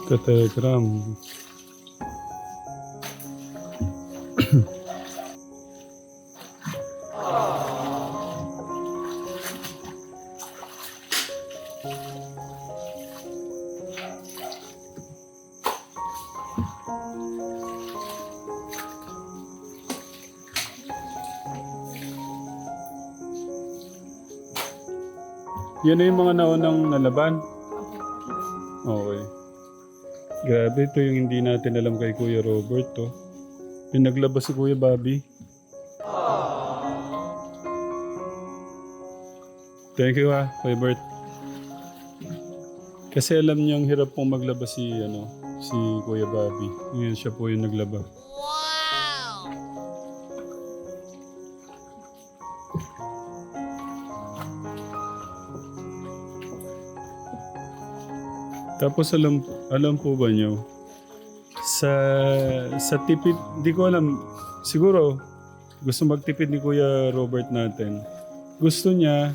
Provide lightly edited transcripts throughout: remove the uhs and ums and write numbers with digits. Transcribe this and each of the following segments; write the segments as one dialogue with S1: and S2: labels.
S1: Katekram. Yan na yung mga naunang nalaban. Okay. Grabe, ito yung hindi natin alam kay Kuya Robert, to. Pinaglabas si Kuya Bobby. Thank you Kuya Bert. Kasi alam niyang hirap pong maglaba si Kuya Bobby. Ngayon siya po yung naglaba. Tapos alam po ba niyo sa tipid, di ko alam, siguro gusto magtipid ni Kuya Robert natin. Gusto niya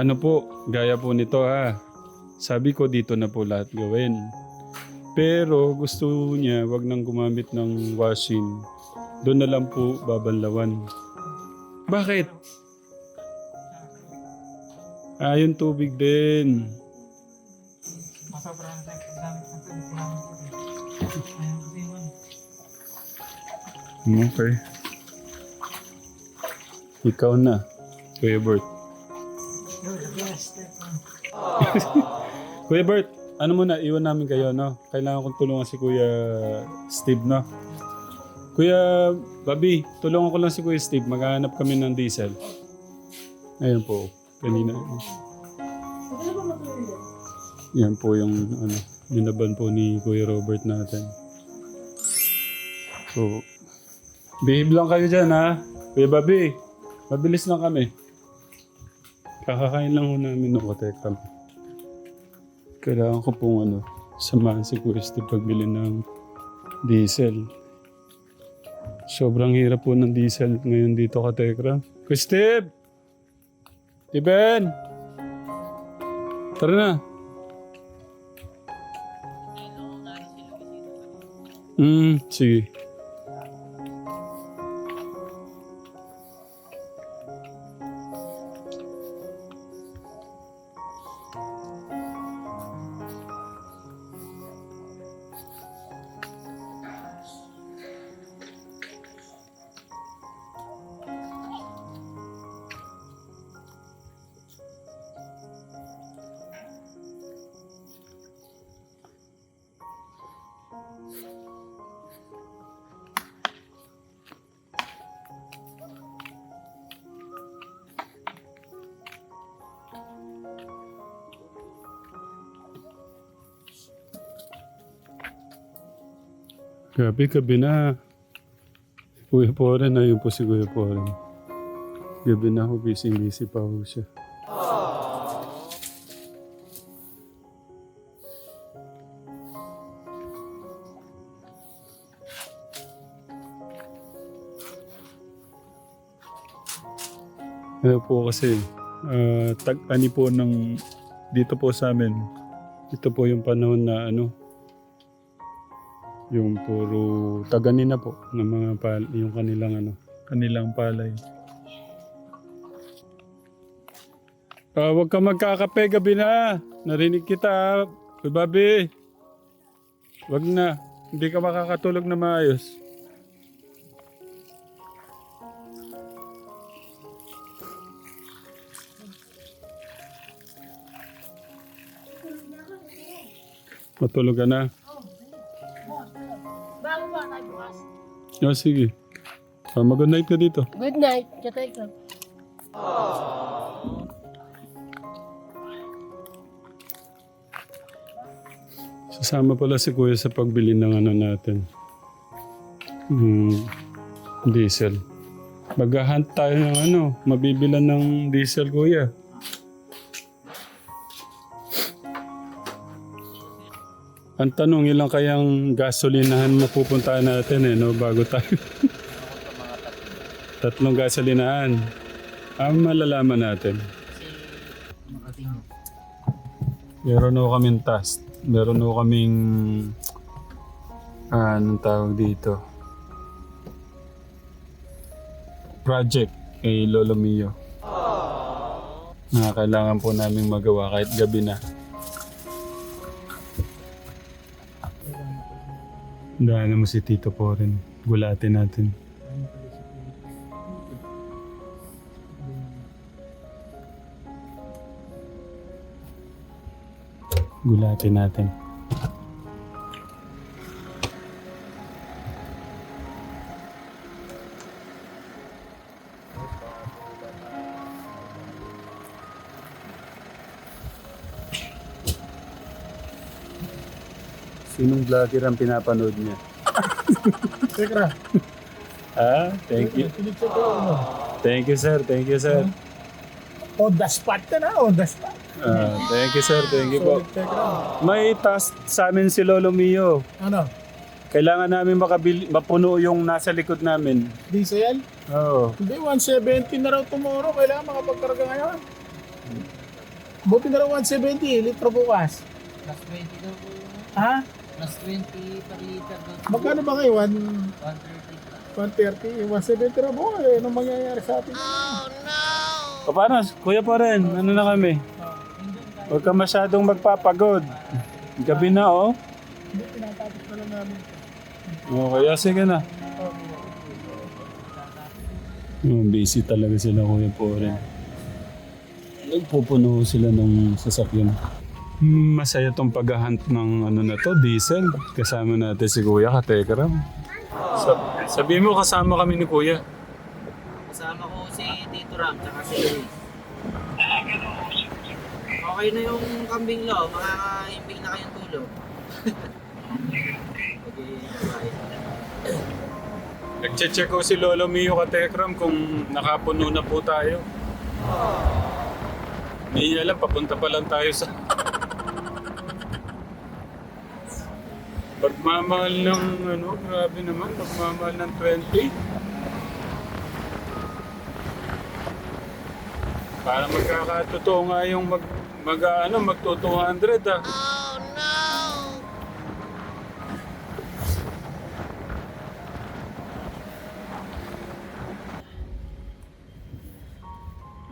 S1: ano po, gaya po nito sabi ko dito na po lahat gawin. Pero gusto niya wag nang gumamit ng washing. Doon na lang po babanlawan. Bakit? Yung tubig din. Okay. Ikaw na, Kuya Bert. Kuya Bert, ano muna, iwan namin kayo, no? Kailangan kong tulungan si Kuya Steve, no? Kuya Bobby, tulungan ko lang si Kuya Steve. Maghahanap kami ng diesel. Ayun po. Kanina. Yan po yung ninaban po ni Kuya Robert natin. So, behave lang kayo dyan Kuya Bobby, mabilis lang kami. Kakakain lang ho namin ng katekram. Kailangan ko pong samahan si Kuya Steve pagbili ng diesel. Sobrang hirap po ng diesel ngayon dito katekram. Kuya Steve! Iben! Tara na. Sige. Gabi na. Kuya Poren, ayun po si Kuya Poren. Gabi na ho, busy pa ho siya. Ano po kasi, tag-ani po ng dito po sa amin. Ito po yung panahon na yung puro tagani na po ng mga yung kanilang palay. Huwag ka magkakape, gabi na. Narinig kita, Bobby. Wag na. Hindi ka makakatulog na maayos. Matulog ka na.
S2: Bago ba tayo bukas?
S1: Sige. Mag-good night ka dito.
S2: Good night. Katay ka.
S1: Sasama pala si Kuya sa pagbili ng natin. Diesel. Mag-hunt tayo ng mabibilan ng diesel, Kuya. Ang tanong, ilang kayang gasolinahan mapupuntahan natin bago tayo. 3 gasolinahan. Ang malalaman natin. Meron ho kaming task. Meron ho kaming... anong tawag dito? Project kay Lolo Mio. Na kailangan po namin magawa kahit gabi na. Daan mo si Tito po rin. Gulatin natin. Gulatin natin. Sinong vlogger ang pinapanood niya?
S3: Tekra.
S1: Thank you.
S3: Pinigsa ko ano.
S1: Thank you, sir. Thank you, sir.
S3: On the spot ka na, on the spot.
S1: Thank you, sir. Thank you po.
S3: Solid Tekra.
S1: May task sa amin si Lolo Mio.
S3: Ano?
S1: Kailangan namin mapuno yung nasa likod namin.
S3: Diesel?
S1: Oo.
S3: Hindi, 170 na raw tomorrow. Kailangan makapagkarga ngayon. Buti na raw 170, litro bukas.
S2: Plus 20 daw po.
S3: Ha?
S2: Plus 20 per liter daw.
S3: Magkano ba kayo?
S2: 130.
S3: 130, 170 raw bukas. Anong mangyayari sa atin?
S1: O paano? Kuya pa rin. Ano na kami? Huwag ka masyadong magpapagod. Gabi na, oh.
S3: Hindi, pinatapos na lang namin.
S1: Okay, sige na. Busy talaga sila, Kuya po rin. Nagpupuno sila ng sasakyan. Masaya tong paghahunt ng ano na to, diesel. Kasama natin si Kuya Katekram. Sabihin mo kasama kami ni Kuya.
S2: Kasama ko si Tito Ram, tsaka si Luis. Okay na yung kambing lo, makakaimbing na kayong tulog. Okay, bye.
S1: Nag-check ko si Lolo Mio Katekram kung nakapuno na po tayo. Hindi alam, papunta pa lang tayo sa... Pagmamahal ng ano, grabe naman, pagmamahal ng 20. Para magkakatotoo nga yung magto 200 ah.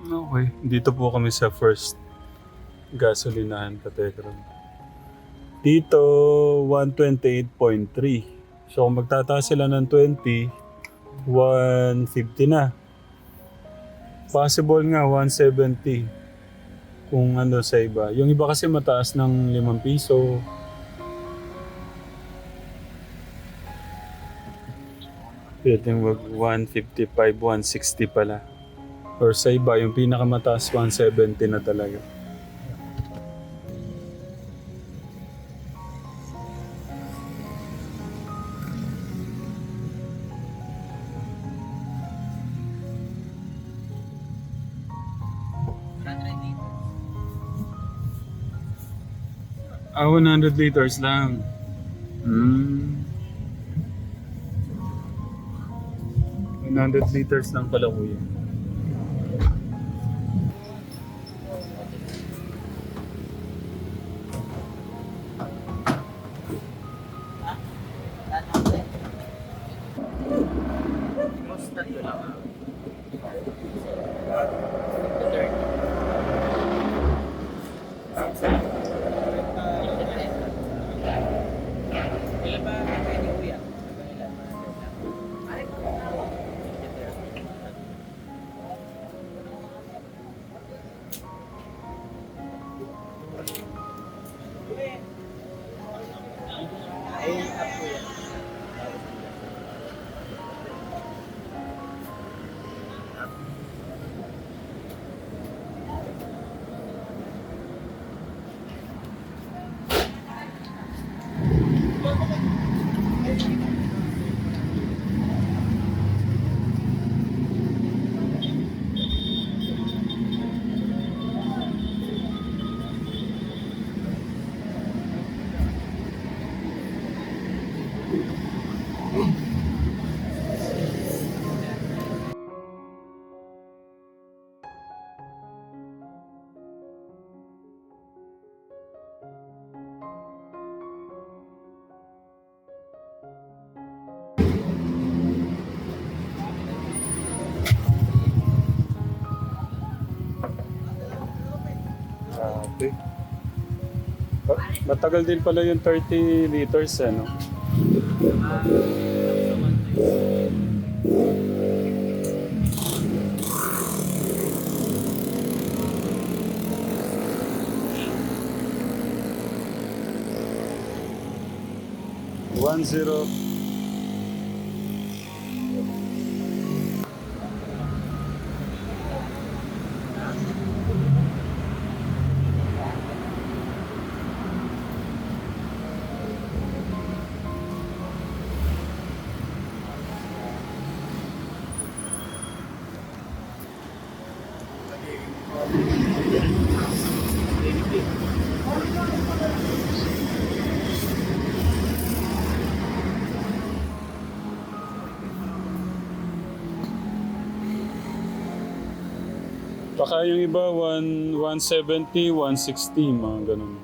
S1: Okay, dito po kami sa first gasolinahan, Katekram. Dito, 128.3. So kung magtataas sila ng 20, 150 na. Possible nga, 170. Kung ano sa iba. Yung iba kasi mataas ng 5 piso. Pwedeng 155, 160 pala. Or sa iba, yung pinakamataas 170 na talaga. Ah, 100 liters lang. 100 liters lang pala, Kuya.
S2: Mas tatlo lang. Ilan ba kayo ni Kuya?
S1: Grabe. Matagal din pala yung 30 liters, ano? One zero. Baka yung iba, 170, 160, mga ganun.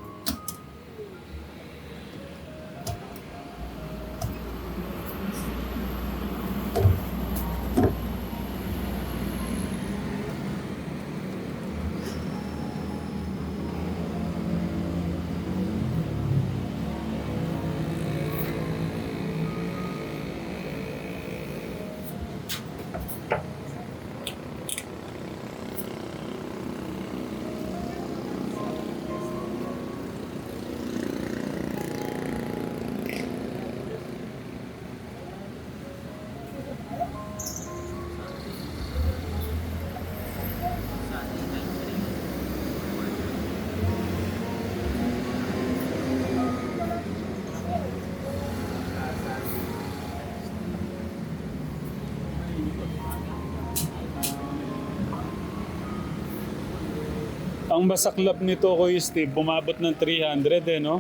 S1: Ang masaklap nito, Kuya Steve, bumabot ng 300 eh, no?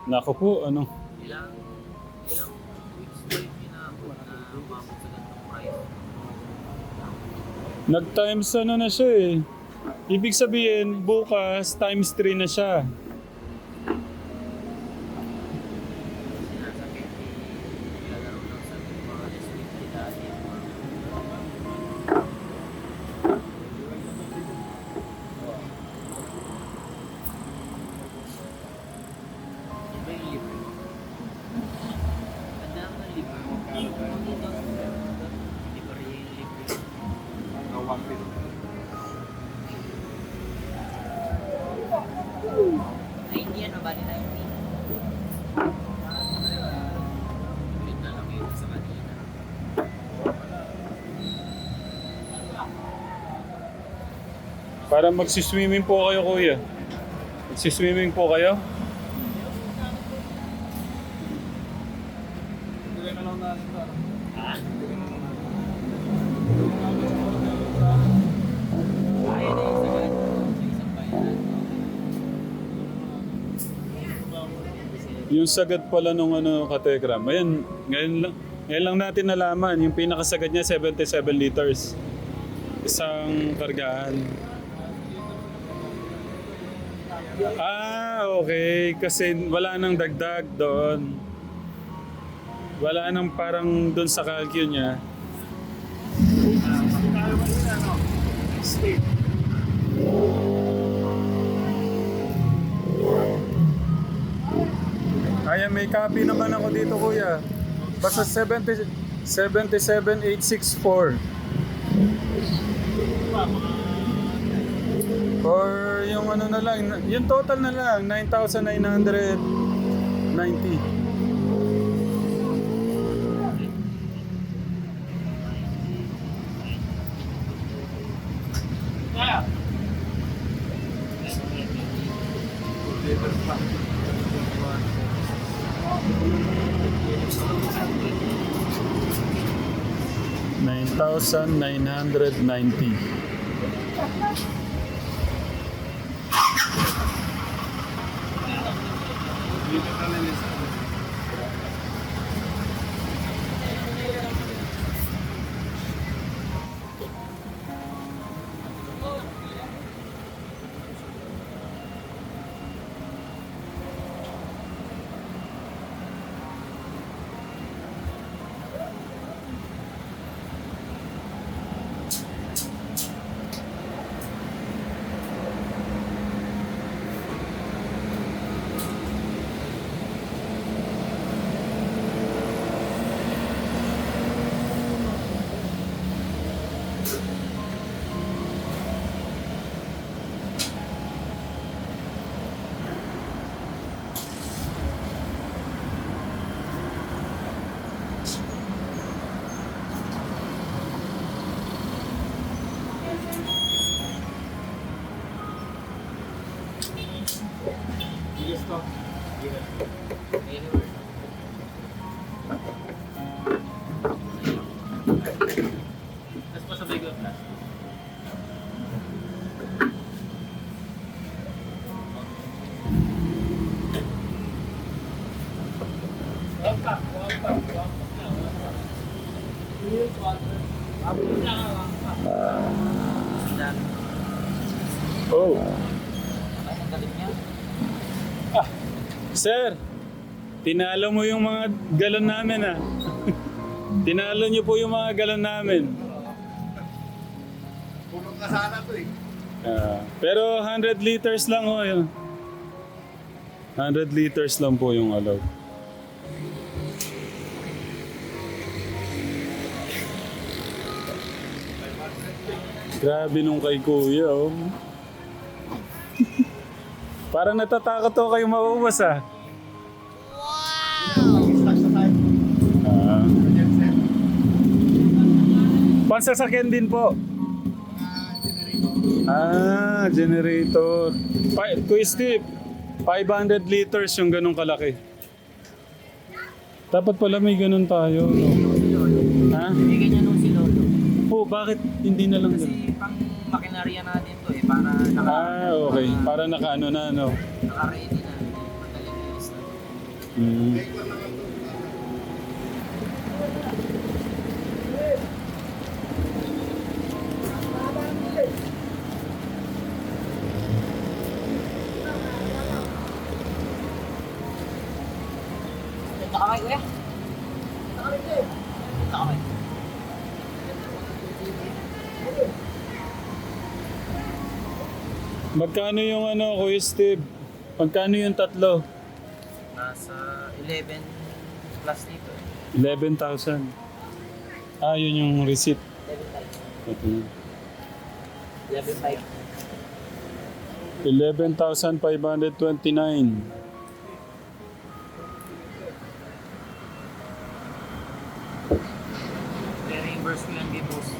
S1: Naku po, ano?
S2: Ilang weeks ba yung pinabot na umabot sa ganitong price?
S1: Nag-times ano na siya eh. Ibig sabihin, bukas, times 3 na siya.
S2: Sinasakit nilalaro lang sa mga S50 dati. Iba yung libre mo. Ganda naman ang libre mo. Libre yung libre. Ay, hindi yan, bali na yun. Ulit na lang yun sa kanina.
S1: Para magsiswimming po kayo, Kuya. Magsiswimming po kayo?
S2: Kaya na yung sagad. Sa isang bayan.
S1: Yung sagad pala nung ano, kategram. Ayan, ngayon lang natin nalaman. Yung pinakasagad niya, 77 liters. Isang kargaan. Ah, okay. Kasi wala nang dagdag doon. Wala nang parang doon sa calcul niya. Ayan, may copy naman ako dito, Kuya. Basta 77864. Or yung ano na lang, yung total na lang, 9,990. $9,990.
S2: Anywhere. Tapos pasabay ko yung plastic.
S1: Oh.
S2: Ang galit niya.
S1: Sir, tinalo mo yung mga galon namin ah. Tinalo niyo po yung mga galon namin.
S3: Pulong ka sana to eh.
S1: Pero 100 liters lang ho yun. 100 liters lang po yung allowed. Grabe nung kay kuya oh. Parang natatakot ako kayo maubos ah. Pansasakyan din po. Generator. Kuya Steve, 500 liters yung ganong kalaki. Dapat pala may ganon tayo, no? Ha?
S2: May ganyan nung si Lolo.
S1: Oh, bakit hindi na lang ganun?
S2: Kasi pang makinarya natin to eh, para
S1: Okay. Para nakaano na, no?
S2: naka-ready na. Madaling ilis na.
S1: Mm.
S2: Punta kamay, kuya. Punta kamay.
S1: Magkano yung ano, Kuya Steve? Magkano yung tatlo?
S2: Nasa 11 plus dito.
S1: 11,000. Yun yung receipt.
S2: 11.5.
S1: Ito na.
S2: 11.5.
S1: 11,529.
S2: I-reimburse ko yan kay boss.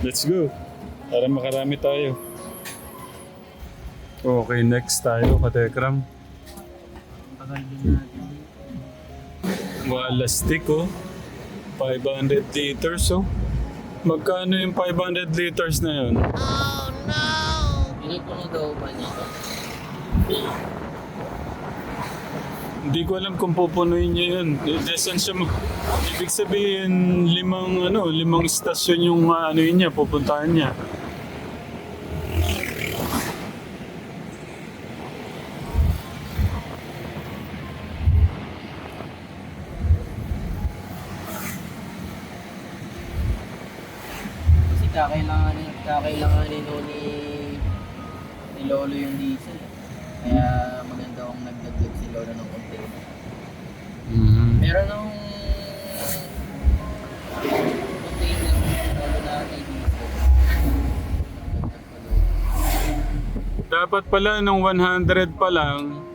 S1: Let's go. Para makarami tayo. Okay, next tayo, Katekram.
S2: Tagal din natin.
S1: Walastik, oh. 500 liters, oh. Magkano yung 500 liters na yun?
S2: Pinupuno daw ba niya ito?
S1: Hindi ko alam kung pupunuin niya yun. Saan siya ibig sabihin, limang istasyon yung ano yun niya, pupuntahan niya.
S2: Kasi kakailanganin ho ni Lolo yung diesel. Kaya maganda kung nagdagdag si Lolo ng container. Pero nung container Lolo natin diesel, nagdagdag pa Lolo.
S1: Dapat pala nung 100 pa lang,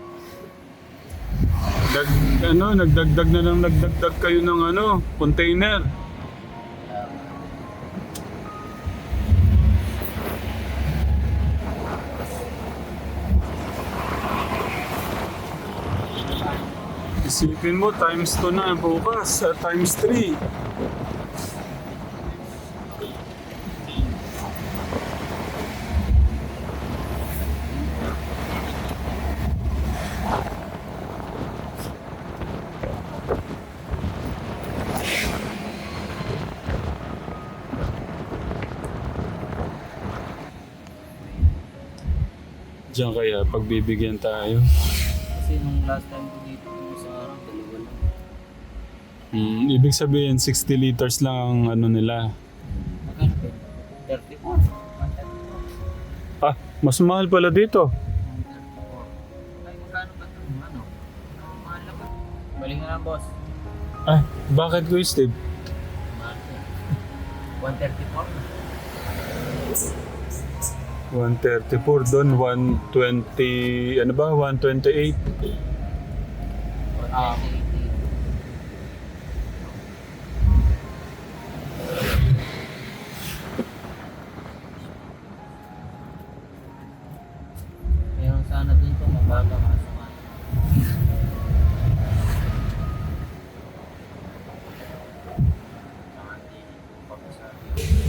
S1: nagdagdag na lang nagdagdag kayo ng container. Isipin mo, times 2 na bukas, times 3. Diyan kaya, pagbibigyan tayo.
S2: Kasi nung last time ko dito sa araw, dalawa lang.
S1: Ibig sabihin, 60 liters lang ang nila.
S2: Magkano ba? 34. 134.
S1: Mas mahal pala dito.
S2: 134. Ay, magkano ba ito? Ano? Mahal na ba? Balik na lang, boss.
S1: Bakit ko, Steve?
S2: Mahal na. 134.
S1: 134 doon, 120, 128.
S2: 180. Meron sana dun ito, Baga kaso nga.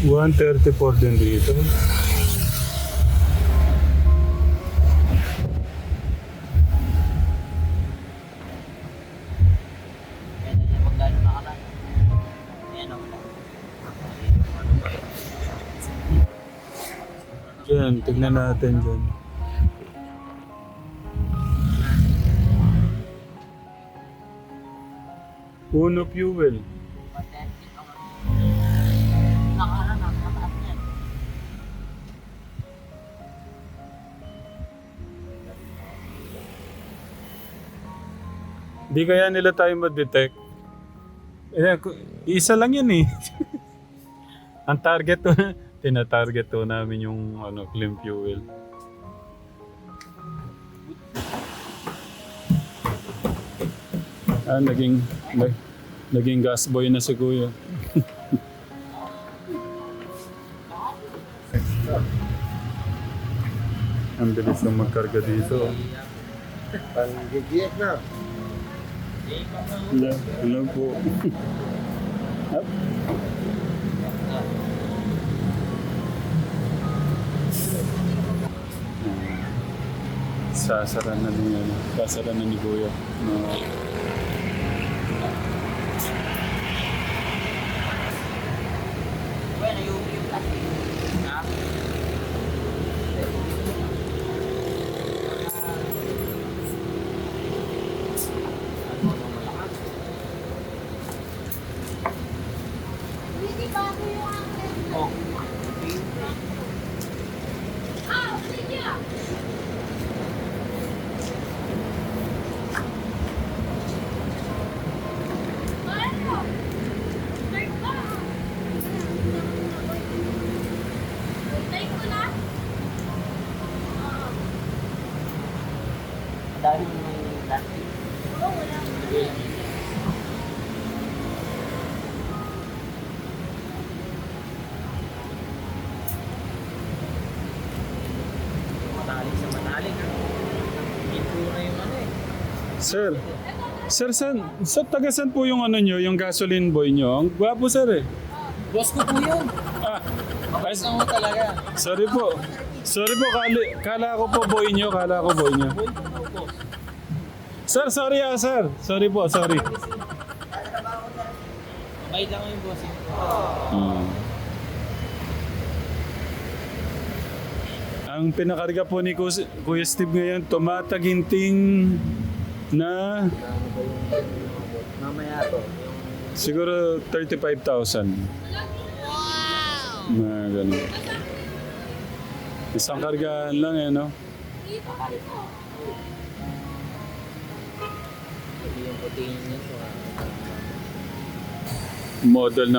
S1: 134 din dito.
S2: Kaya na yung magkano na ka lang. Ayan ako lang.
S1: Diyan, tignan natin dyan. Uno fuel.
S2: Nakahanap, mataas yan.
S1: Di kaya nila tayo ma-detect. Isa lang yan eh. Ang target to, tina-target to namin yung clean fuel. Naging gas boy na si Kuya. Ang bilis ng magkarga dito.
S4: Pang-GGS na.
S1: Hello po. Up. Sasara na ni Kuya.
S2: Bueno, yung plastic. Ha? Oh. Dahil may plastic. Matalik sa matalik. Ito na yung ano eh.
S1: Sir, taga-san po yung nyo, yung gasoline boy nyo? Ang gwapo sir eh.
S2: Boss ko po yun. Mabait na mo talaga.
S1: Sorry po, kala ko po boy nyo.
S2: Boy ko po, boss.
S1: Sir, sorry sir. Sorry po, sorry.
S2: Mabait lang yung boss.
S1: Ang pinakarga po ni Kuya Steve ngayon, tumataginting na
S2: Mamaya to.
S1: siguro 35,000. Na ganun. Isang kargaan lang no?
S2: Hindi yung putiin niya to.
S1: Model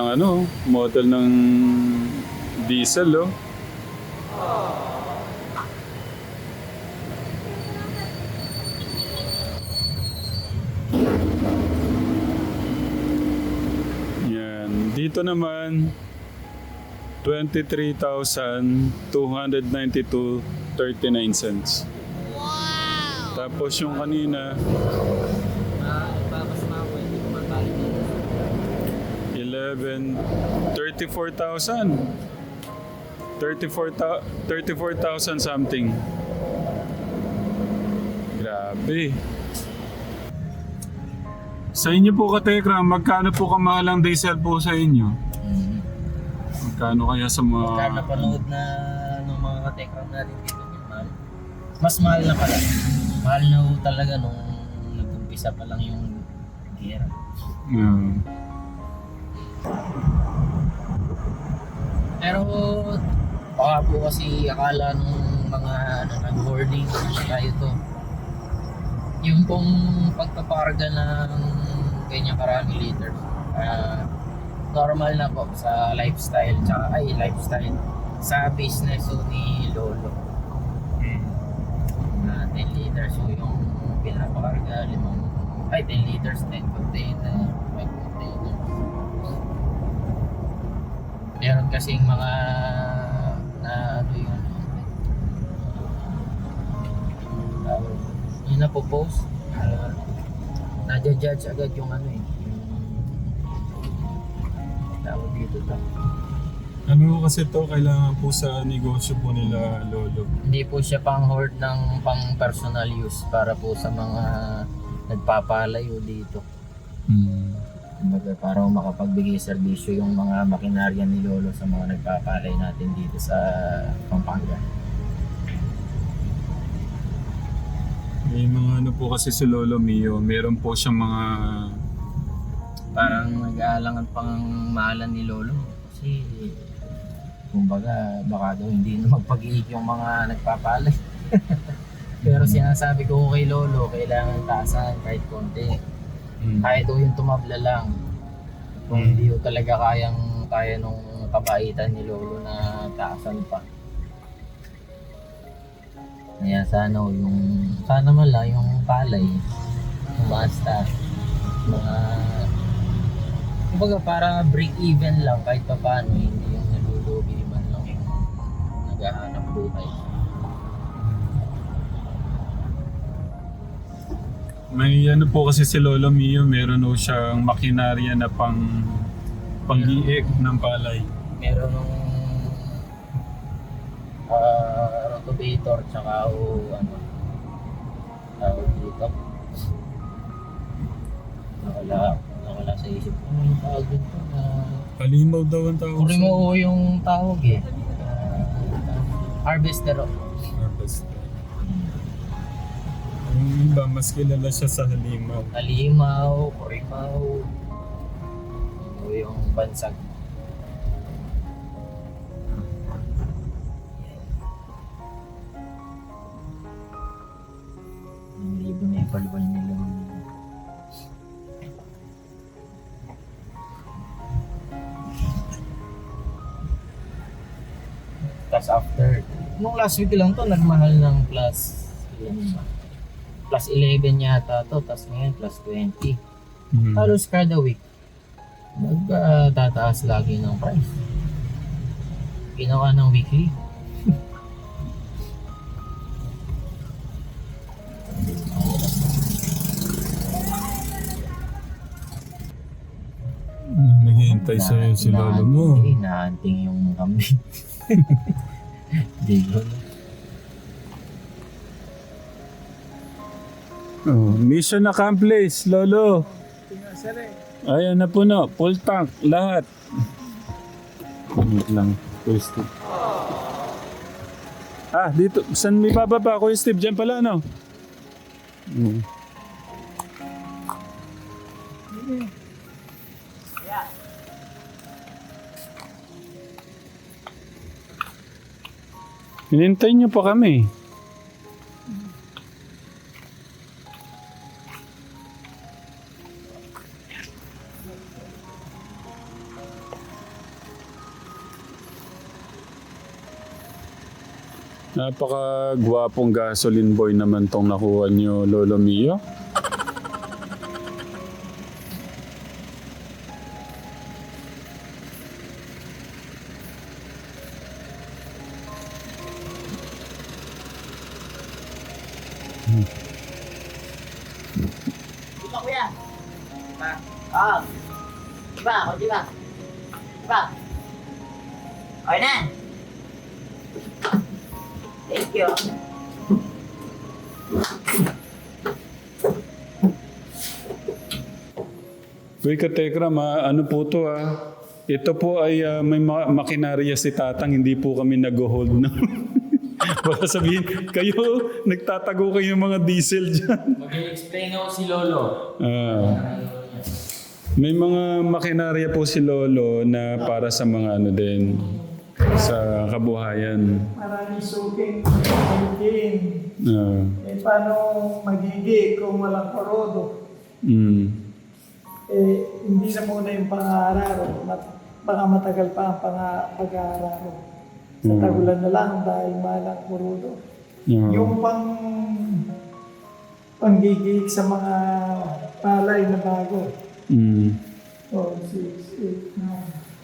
S1: ng diesel Yan. Dito naman 23,292.39 cents. Wow! Tapos yung kanina
S2: Nagpapas na ako, hindi ko mabalik dito.
S1: 34,000 something. Grabe. Sa inyo po Katekram, magkano po kamahal ang diesel po sa inyo? Magkano kaya sa mga...
S2: Pagka napanood na ng mga katekram natin dito, mahal. Mas mahal na pala. Mahal na ho talaga nung nag-umpisa pa lang yung gera.
S1: Yeah.
S2: Pero baka po kasi akala nung mga nag-hoarding tayo to. Yung pong pagpaparga ng ganyan karami liters, normal na po sa lifestyle, sa business so ni Lolo. 10 liters so yung pinapakarga, 10 liters, 10 container, 5 container. Meron kasing mga na ano yun, pinapopost, nadja-judge agad yung ano yung tawag dito to.
S1: Ano kasi to, kailangan po sa negosyo po nila, Lolo.
S2: Hindi po siya pang hoard ng pang personal use para po sa mga nagpapalayo dito. Kumbaga, para makapagbigay serbisyo yung mga makinarya ni Lolo sa mga nagpapalay natin dito sa Pampanga.
S1: May mga ano po kasi si Lolo Mio, meron po siyang mga...
S2: Parang nag-aalangan pang maalan ni Lolo kasi kumbaga baka daw hindi na magpag-iig yung mga nagpapalay. Pero sinasabi ko kay Lolo, kailangan taasan kahit konti. Kahit o yung tumabla lang. Kung hindi ko talaga kaya nung kabaitan ni Lolo na taasan pa. Kaya sana man lang yung palay, umasta, mga, kumbaga para break even lang kahit pa paano, hindi yung nalulugi man lang yung naghahanap buhay.
S1: May ano po kasi si Lolo Mio, meron po siyang makinarya na pang-iik ng palay.
S2: Meron nung rotovator tsaka ano tawag dito, nawala sa isip ko ano yung tawag dito na
S1: Halimaw daw ang tawag
S2: puri mo yung tawag eh. Harvester.
S1: Harvest. Yung iba, mas kilala siya sa halimaw.
S2: Halimaw, kurimaw, ano yung bansag. Ang libo na yung palibal nila. Tapos after, nung last week lang to, nagmahal ng plus 11 yata to, tapos ngayon plus 20. Halos kada week, nagtataas lagi ng price. Ginawa ng weekly.
S1: Naghihintay sa'yo si Lolo mo.
S2: Hindi, nahanting yung kambing. Hindi ko na.
S1: Oh, mission accomplished, Lolo.
S3: Tingnan sir eh.
S1: Ayan na po na, full tank, lahat. Wait lang, Kuya Steve. Dito, saan may bababa, Kuya Steve? Diyan pala, no? Hinintay niyo pa kami. Napaka-gwapong gasoline boy naman tong nakuha niyo, Lolo Mio.
S5: Diba kuya? Diba? Oo. Diba? O diba? Diba? Okay na. Thank you.
S1: Uy, Katekram, ano po to Ito po ay may makinarya si Tatang, hindi po kami nag-hold na. Baka sabihin, kayo, nagtatago kayo ng mga diesel dyan.
S2: Mag-explain ako si Lolo.
S1: May mga makinarya po si Lolo na para sa mga ano din, sa kabuhayan.
S3: Maraming suking, magiging. Paano magiging kung walang korodo? Hindi na muna yung pang-aararo. Baka matagal pa ang pag-aararo. Sa tagulan na lang dahil malang korodo. Yung panggigig sa mga palay na bago. 4, 6, 8, 9.